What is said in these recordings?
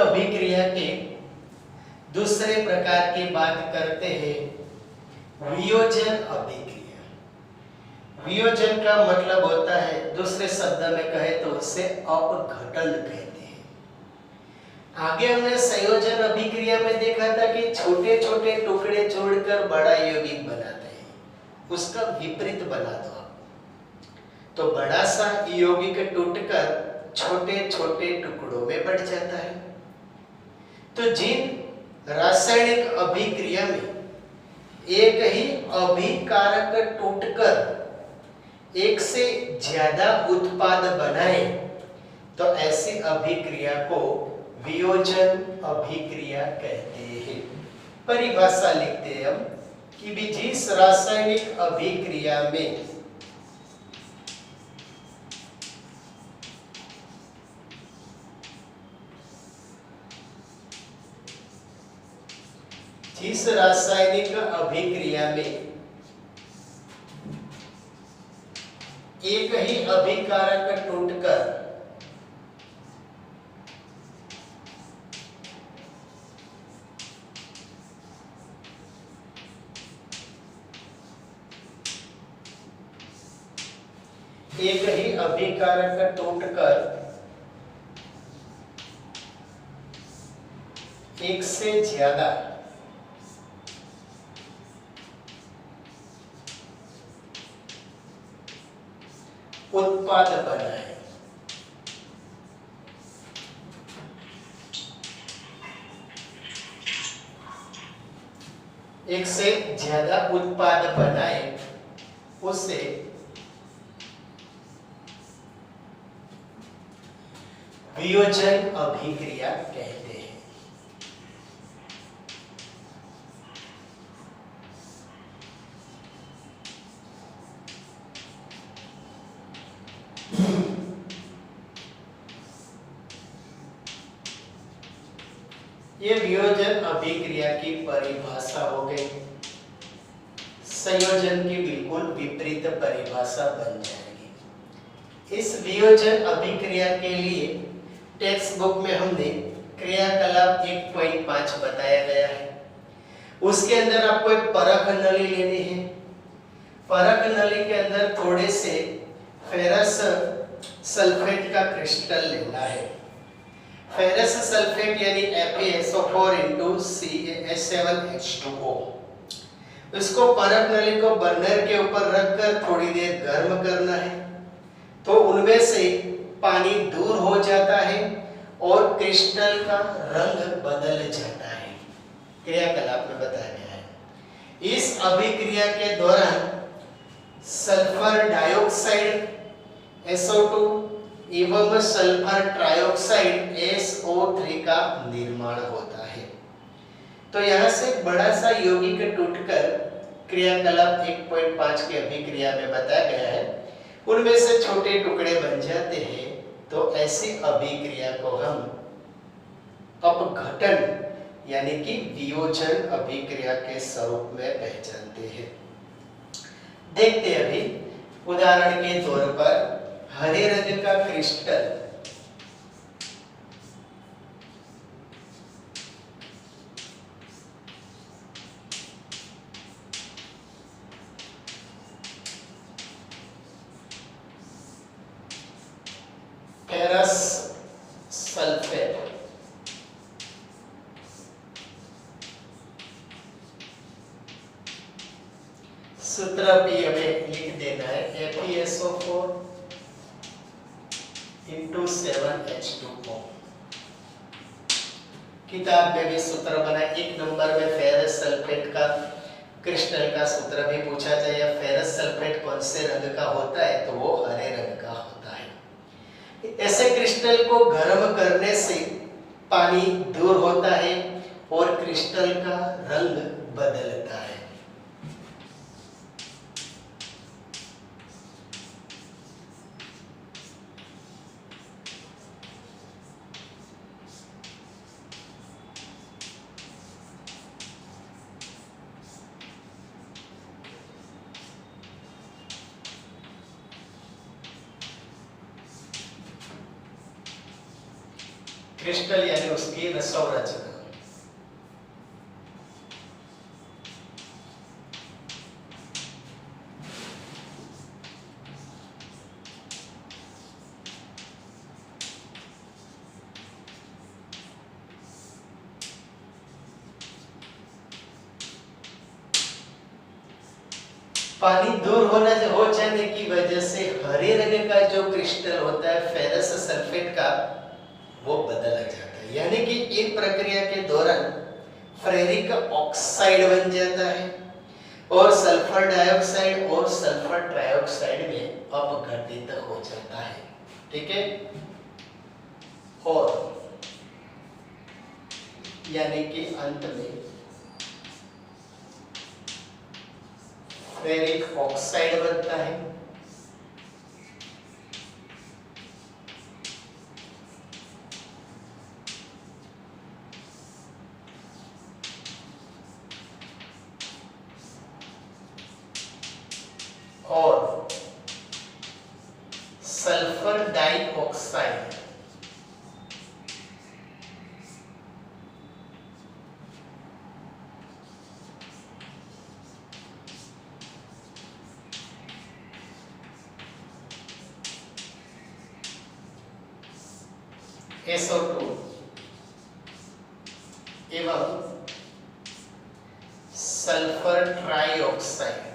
अभिक्रिया के दूसरे प्रकार की बात करते हैं, वियोजन अभिक्रिया। वियोजन का मतलब होता है, दूसरे शब्द में कहे तो उसे अपघटन कहते हैं। आगे हमने संयोजन अभिक्रिया में देखा था कि छोटे छोटे टुकड़े जोड़कर बड़ा यौगिक बनाते हैं, उसका विपरीत बना दो तो बड़ा सा यौगिक टूटकर छोटे छोटे टुकड़ों में बढ़ जाता है। तो जिन रासायनिक अभिक्रिया में एक ही अभिकारक टूटकर एक से ज्यादा उत्पाद बनाए तो ऐसी अभिक्रिया को वियोजन अभिक्रिया कहते हैं। परिभाषा लिखते हैं हम कि भी जिस रासायनिक अभिक्रिया में जिस रासायनिक अभिक्रिया में एक ही अभिकारक टूटकर एक ही अभिकारक टूटकर एक से ज्यादा उत्पाद बनाए, एक से ज्यादा उत्पाद बनाए उसे वियोजन अभिक्रिया कहते हैं। ये वियोजन अभिक्रिया की परिभाषा हो गई। संयोजन की बिल्कुल विपरीत परिभाषा बन जाएगी। इस वियोजन अभिक्रिया के लिए टेक्स्ट बुक में हमने क्रियाकलाप 1.5 बताया गया है। उसके अंदर आपको एक परख नली लेनी है। परख नली के अंदर थोड़े से फेरस सल्फेट का क्रिस्टल लेना है। फेरस सल्फेट यानी FeSO4 CaH7H2O। इसको परख नली को बर्नर के ऊपर रखकर थोड़ी देर गर्म करना है तो उनमें से पानी दूर हो जाता है और क्रिस्टल का रंग बदल जाता है। क्रियाकलाप में बताया गया है। इस अभिक्रिया के दौरान सल्फर डाइऑक्साइड SO2 एवं सल्फर ट्राइऑक्साइड SO3 का निर्माण होता है। तो यहाँ से बड़ा सा यौगिक टूटकर क्रियाकलाप 1.5 की अभिक्रिया में बताया गया है, उनमें से छोटे टुकड़े बन जाते हैं। तो ऐसी अभिक्रिया को हम अपघटन यानी कि वियोजन अभिक्रिया के स्वरूप में पहचानते हैं। देखते हैं अभी उदाहरण के तौर पर हरे रंग का क्रिस्टल फेरस सल्फेट सूत्र भी हमें लिख देना है FeSO4 7H2O। किताब में भी सूत्र बना। 1 नंबर में फेरस सल्फेट का क्रिस्टल का सूत्र भी पूछा जाए, फेरस सल्फेट कौन से रंग का होता है तो वो हरे रंग का होता है। ऐसे क्रिस्टल को गर्म करने से पानी दूर होता है और क्रिस्टल का रंग बदलता है। क्रिस्टल यानी उसकी संरचना। पानी दूर हो जाने की वजह से हरे रंग का जो क्रिस्टल होता है फेरस सल्फेट का, वो बदला जाता है। यानी कि एक प्रक्रिया के दौरान फेरिक ऑक्साइड बन जाता है और सल्फर डाइऑक्साइड और सल्फर ट्राइऑक्साइड में अपघटित हो जाता है। ठीक है। और यानी कि अंत में फेरिक ऑक्साइड बनता है। और सल्फर डाइऑक्साइड SO2 एवं सल्फर ट्राइऑक्साइड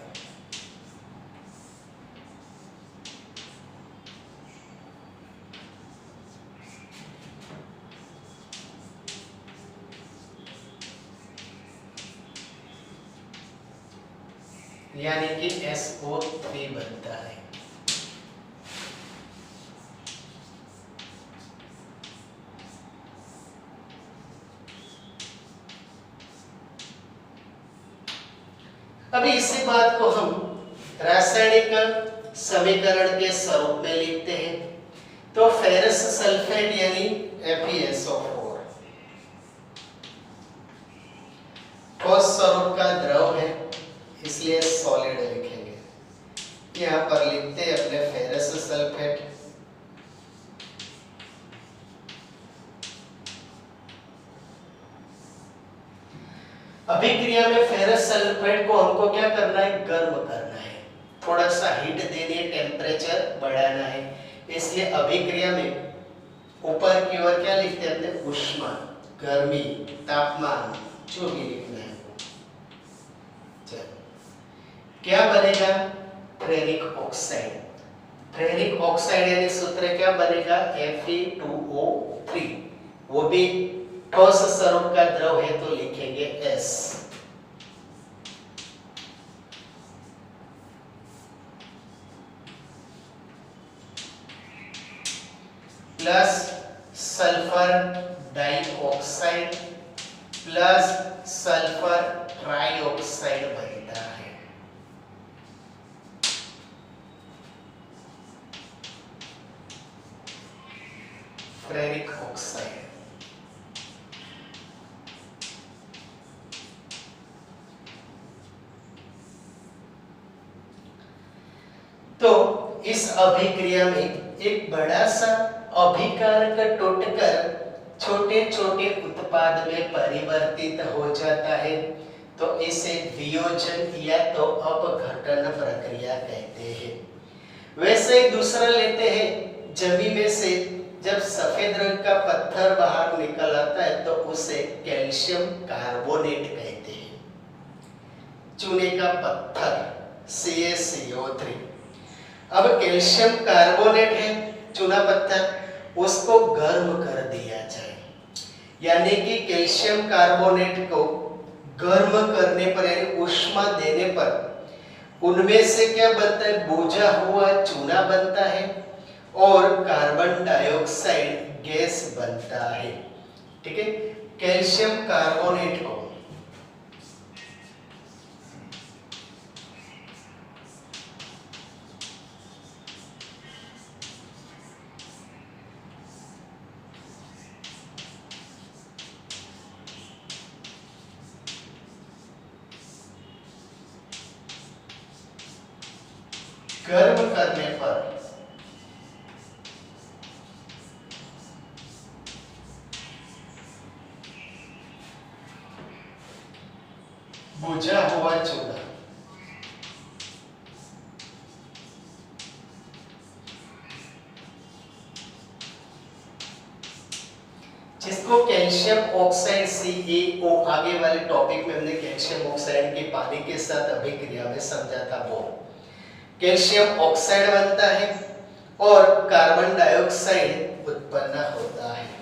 यानी कि SO3 बनता है। अभी इसी बात को हम रासायनिक समीकरण के स्वरूप में लिखते हैं। तो फेरस सल्फेट यानी FeSO4 ठोस स्वरूप का द्रव है, इसलिए सॉलिड लिखेंगे। यहाँ पर लिखते हैं अपने फेरस सल्फेट। अभिक्रिया में फेरस सल्फेट को हमको क्या करना है, गर्म करना है, थोड़ा सा हीट देनी है, टेम्परेचर बढ़ाना है। इसलिए अभिक्रिया में ऊपर की ओर क्या लिखते हैं अपने, ऊष्मा, गर्मी, तापमान, जो भी लिखना है। चलो क्या बनेगा, फेरिक ऑक्साइड। फेरिक ऑक्साइड यानी सूत्र क्या बनेगा, Fe2O3। वो भी ठोस स्वरूप का द्रव है तो लिखेंगे S। Plus sulphur dioxide plus sulphur trioxide बनता है। Ferric oxide. तो इस अभिक्रिया में एक बड़ा सा अभिकारक टूटकर छोटे छोटे उत्पाद में परिवर्तित हो जाता है, तो इसे वियोजन या तो अपघटन प्रक्रिया कहते हैं। वैसे दूसरा लेते हैं, जमीन में से जब सफेद रंग का पत्थर बाहर निकल आता है तो उसे कैल्शियम कार्बोनेट कहते हैं। चूने का पत्थर CaCO3। अब कैल्शियम कार्बोनेट है चूना पत्थर, उसको गर्म कर दिया जाए, यानी कि कैल्शियम कार्बोनेट को गर्म करने पर यानी ऊष्मा देने पर उनमें से क्या बनता है, बुझा हुआ चूना बनता है और कार्बन डाइऑक्साइड गैस बनता है। ठीक है। कैल्शियम कार्बोनेट को गर्म करने पर बुझा हुआ चूल्हा, जिसको कैल्शियम ऑक्साइड CaO, आगे वाले टॉपिक में हमने कैल्शियम ऑक्साइड की पानी के साथ अभिक्रिया में समझा था। वो कैल्शियम ऑक्साइड बनता है और कार्बन डाइऑक्साइड उत्पन्न होता है।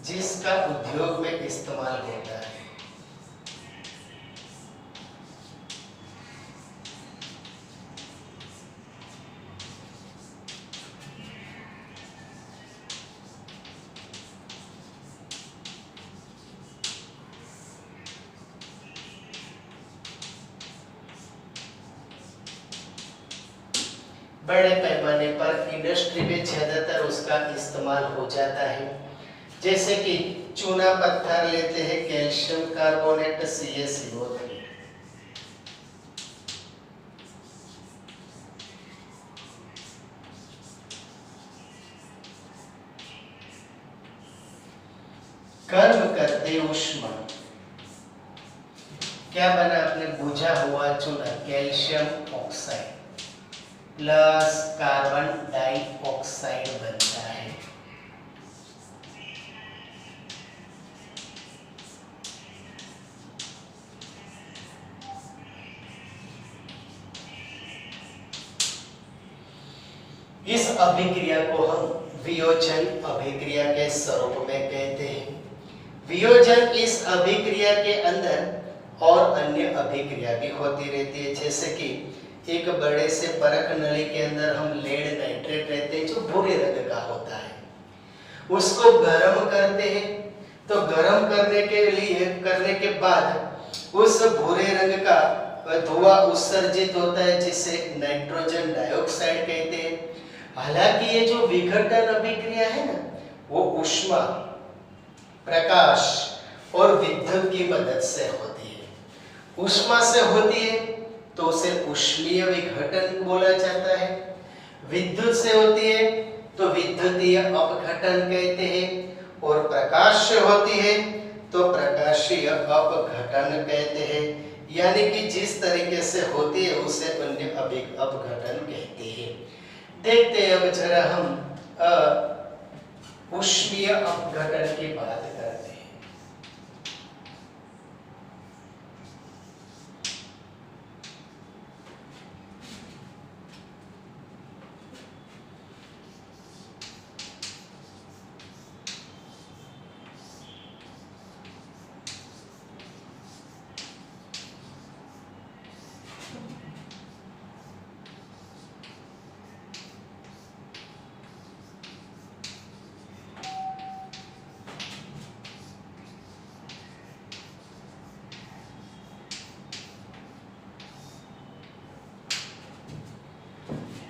जिसका उद्योग में इस्तेमाल होता है। बड़े पैमाने पर इंडस्ट्री में ज्यादातर उसका इस्तेमाल हो जाता है। जैसे कि चूना पत्थर लेते हैं, कैल्शियम कार्बोनेट CaCO3, कर्म करते ऊष्मा, क्या बना अपने बुझा हुआ चूना, calcium oxide plus carbon dioxide बनता है। इस अभिक्रिया को हम वियोजन अभिक्रिया के स्वरूप में कहते हैं। वियोजन इस अभिक्रिया के अंदर और अन्य अभिक्रिया भी होती रहती है। जैसे कि एक बड़े से परख नली के अंदर हम लेड नाइट्रेट रहते हैं जो भूरे रंग का होता है, उसको गर्म करते हैं। तो गर्म करने के बाद उस भूरे रंग का धुआं उत्सर्जित होता है जिसे नाइट्रोजन डाइऑक्साइड कहते हैं। हालांकि ये जो विघटन अभिक्रिया है ना, वो ऊष्मा, प्रकाश और विद्युत की मदद से होती है। ऊष्मा से होती है तो उसे ऊष्मीय विघटन बोला जाता है। विद्युत से होती है तो विद्युतीय अपघटन कहते हैं, और प्रकाश से होती है तो प्रकाशीय अपघटन कहते हैं। यानी कि जिस तरीके से होती है उसे अन्य अपघटन कहते हैं। देखते हैं अब जरा हम ऊष्मीय अपघटन की बात करते हैं।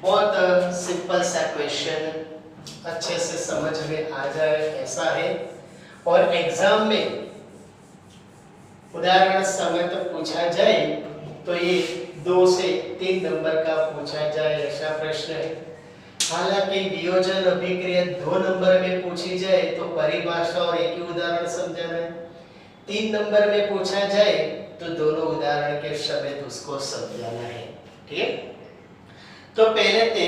बहुत सिंपल सा क्वेश्चन, अच्छे से समझ में आ जाए ऐसा है। और एग्जाम में उदाहरण समेत पूछा जाए तो ये 2 से 3 नंबर का पूछा जाए ऐसा प्रश्न है। हालांकि वियोजन अभिक्रिया 2 नंबर में पूछी जाए तो परिभाषा और एक ही उदाहरण समझाना है। 3 नंबर में पूछा जाए तो दोनों उदाहरण के समेत उसको समझाना है। ठीक है, तो पहले थे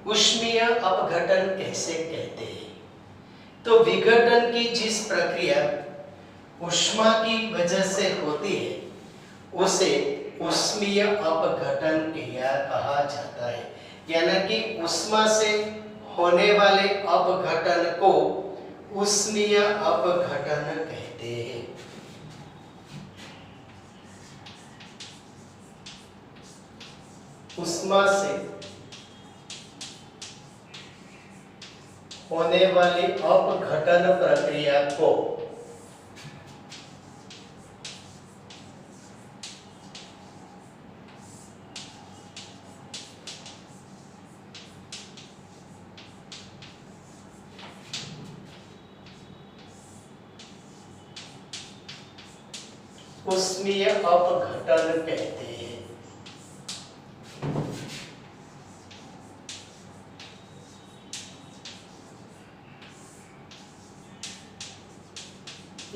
ऊष्मीय अपघटन कैसे कहते हैं। तो विघटन की जिस प्रक्रिया ऊष्मा की वजह से होती है उसे ऊष्मीय अपघटन क्रिया कहा जाता है। यानी कि ऊष्मा से होने वाले अपघटन को ऊष्मीय अपघटन कहते हैं। ऊष्मा से होने वाली अपघटन प्रक्रिया को उष्मीय अपघटन कहते हैं।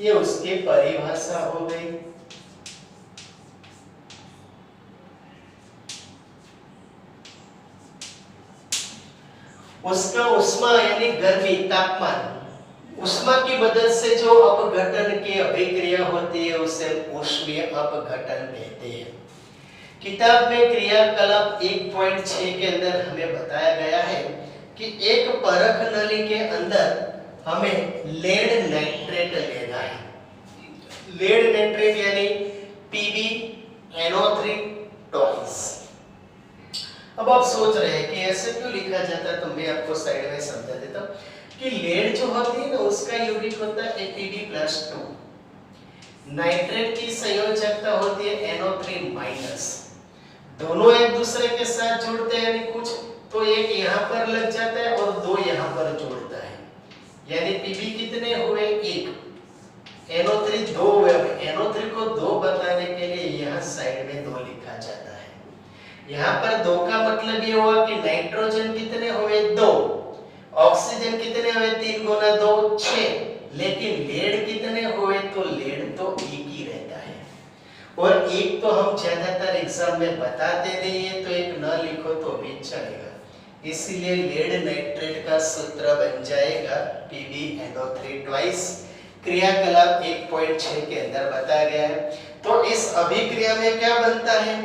ये उसकी परिभाषा हो गई। उसका उष्मा यानी गर्मी, तापमान, उष्मा की मदद से जो अपघटन की अभिक्रिया होती है उसे उष्मीय अपघटन कहते हैं। किताब में क्रियाकलाप 1.6 के अंदर हमें बताया गया है कि एक परख नली के अंदर हमें लेड नाइट्रेट लेना है। लेड नाइट्रेट यानी PbNO3 टॉइस। अब आप सोच रहे हैं कि ऐसे क्यों लिखा जाता है, तो मैं आपको साइड में समझा देता हूं कि लेड जो होती है ना उसका यौगिक होता है Pb+2, नाइट्रेट की संयोजकता होती है NO3-, दोनों एक दूसरे के साथ जुड़ते हैं यानी कुछ तो एक यहाँ पर लग जाता है और दो यहाँ पर जुड़ता है, यानी Pb कितने हुए, 1, NO3 2 हुए। NO3 को 2 बताने के लिए यहाँ साइड में 2 लिखा जाता है। यहाँ पर 2 का मतलब ये हुआ कि नाइट्रोजन कितने हुए, 2, ऑक्सीजन कितने हुए, 3 गुना 2 6, लेकिन लेड कितने हुए, तो लेड तो 1 ही रहता है। और एक तो हम ज्यादातर एग्जाम में बताते नहीं है, तो एक न लिखो तो भी चलेगा, इसीलिए लेड नाइट्रेट का सूत्र बन जाएगा PbNO3 ट्वाइस। क्रियाकलाप 1.6 के अंदर बताया गया है। तो इस अभिक्रिया में क्या बनता है,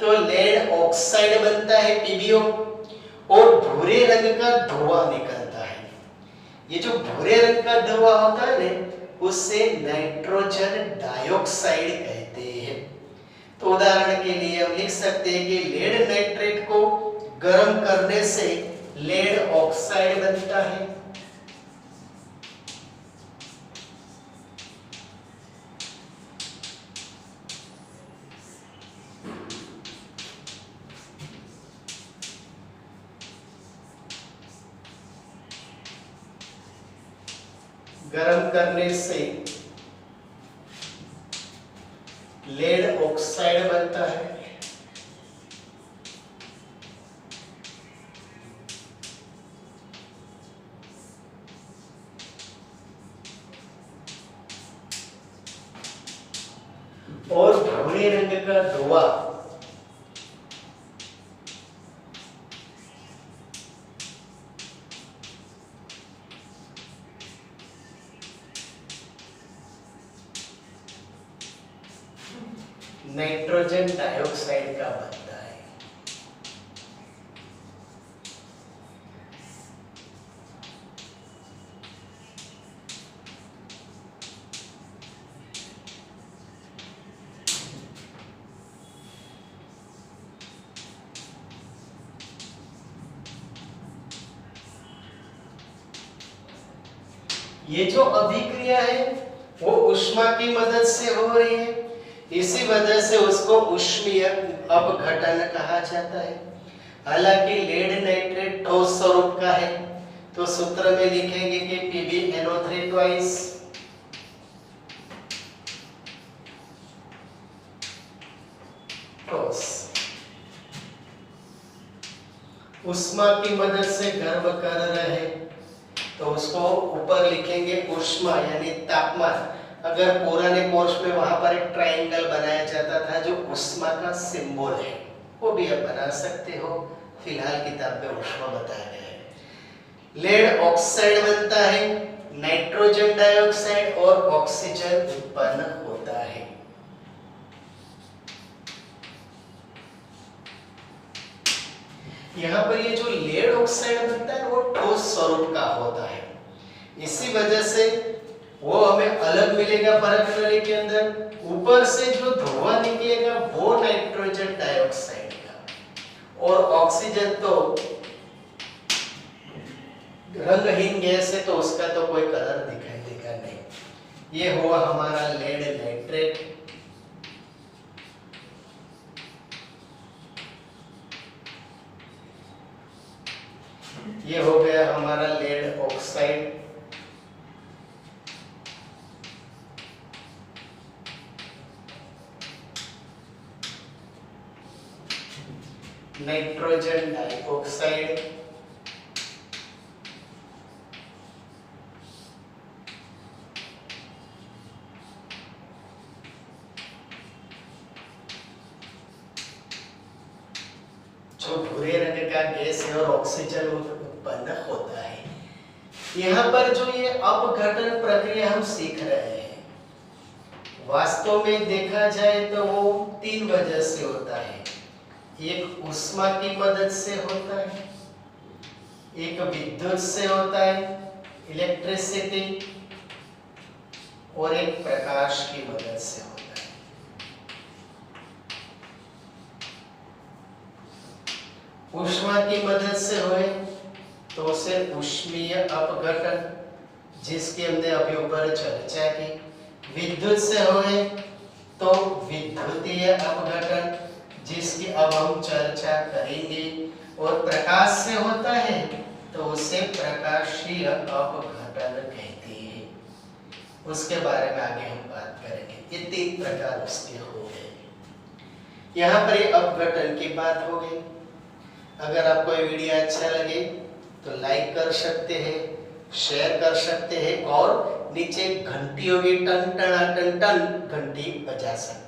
तो लेड ऑक्साइड बनता है PbO और भूरे रंग का धुआं निकलता है। ये जो भूरे रंग का धुआं होता है ना उससे नाइट्रोजन डाइऑक्साइड कहते हैं। तो उदाहरण के लिए हम लिख सकते हैं कि लेड नाइट्रेट को गर्म करने से लेड ऑक्साइड बनता है। गर्म करने से लेड ऑक्साइड बनता है। और भूरे रंग का धुआं नाइट्रोजन डाइऑक्साइड का बनता है। ये जो अभिक्रिया है वो ऊष्मा की मदद से हो रही है, इसी वजह से उसको उष्मीय अपघटन कहा जाता है। हालांकि लेड नाइट्रेट ठोस स्वरूप का है, तो सूत्र में लिखेंगे कि PbNO3 ट्वाइस ठोस। उष्मा की मदद से गर्म कर रहे तो उसको ऊपर लिखेंगे उष्मा यानी तापमान। अगर पुराने कोर्स में वहां पर एक ट्रायंगल बनाया जाता था जो उष्मा का सिंबल है, वो भी आप बना सकते हो, फिलहाल किताब में उष्मा बताया गया है। लेड ऑक्साइड बनता है, नाइट्रोजन डाइऑक्साइड और ऑक्सीजन उत्पन्न होता है। यहाँ पर ये जो लेड ऑक्साइड बनता है वो ठोस स्वरूप का होता है, इसी वजह से वो हमें अलग मिलेगा परख नली के अंदर। ऊपर से जो धुआं निकलेगा वो नाइट्रोजन डाइऑक्साइड का, और ऑक्सीजन तो रंगहीन गैस है तो उसका तो कोई कलर दिखाई देगा नहीं। ये हुआ हमारा लेड नाइट्रेट। ये हो गया हमारा लेड ऑक्साइड। नाइट्रोजन डाइऑक्साइड, जो भूरे रंग का गैस है और ऑक्सीजन उत्पन्न होता है। यहाँ पर जो ये अपघटन प्रक्रिया हम सीख रहे हैं, वास्तव में देखा जाए तो वो 3 वजह से होता है। एक ऊष्मा की मदद से होता है, एक विद्युत से होता है, इलेक्ट्रिसिटी, और एक प्रकाश की मदद से होता है। ऊष्मा की मदद से होए तो उसे ऊष्मीय अपघटन, जिसकी हमने अभी ऊपर चर्चा की। विद्युत से होए तो विद्युतीय अपघटन, जिसकी अब हम चर्चा करेंगे। और प्रकाश से होता है तो उसे प्रकाशीय अपघटन कहते हैं। उसके बारे में आगे हम बात करेंगे। ये 3 प्रकार उसके हो गए। यहाँ पर ये अपघटन की बात हो गई। अगर आपको ये वीडियो अच्छा लगे तो लाइक कर सकते हैं, शेयर कर सकते हैं, और नीचे घंटी होगी, टन टन टन टन घंटी बजा सकते हैं।